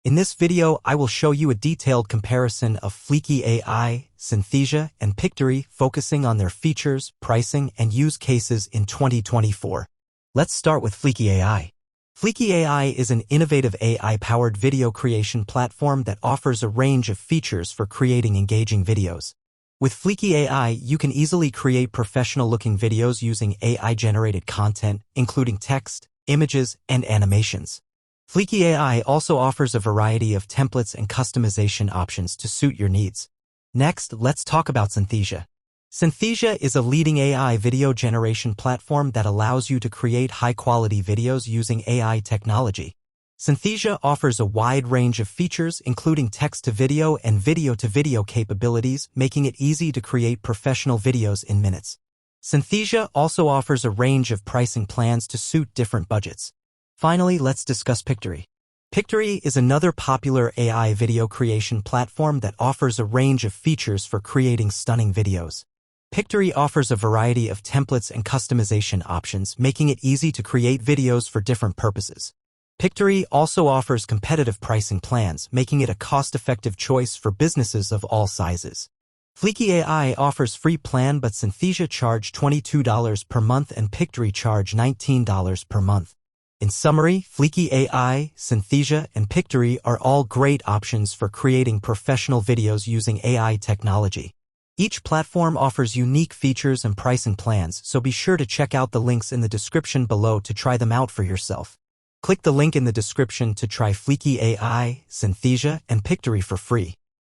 In this video, I will show you a detailed comparison of Fliki AI, Synthesia, and Pictory, focusing on their features, pricing, and use cases in 2024. Let's start with Fliki AI. Fliki AI is an innovative AI-powered video creation platform that offers a range of features for creating engaging videos. With Fliki AI, you can easily create professional-looking videos using AI-generated content, including text, images, and animations. Fliki AI also offers a variety of templates and customization options to suit your needs. Next, let's talk about Synthesia. Synthesia is a leading AI video generation platform that allows you to create high-quality videos using AI technology. Synthesia offers a wide range of features, including text-to-video and video-to-video capabilities, making it easy to create professional videos in minutes. Synthesia also offers a range of pricing plans to suit different budgets. Finally, let's discuss Pictory. Pictory is another popular AI video creation platform that offers a range of features for creating stunning videos. Pictory offers a variety of templates and customization options, making it easy to create videos for different purposes. Pictory also offers competitive pricing plans, making it a cost-effective choice for businesses of all sizes. Fliki AI offers free plan, but Synthesia charge $22 per month and Pictory charge $19 per month. In summary, Fliki AI, Synthesia, and Pictory are all great options for creating professional videos using AI technology. Each platform offers unique features and pricing plans, so be sure to check out the links in the description below to try them out for yourself. Click the link in the description to try Fliki AI, Synthesia, and Pictory for free.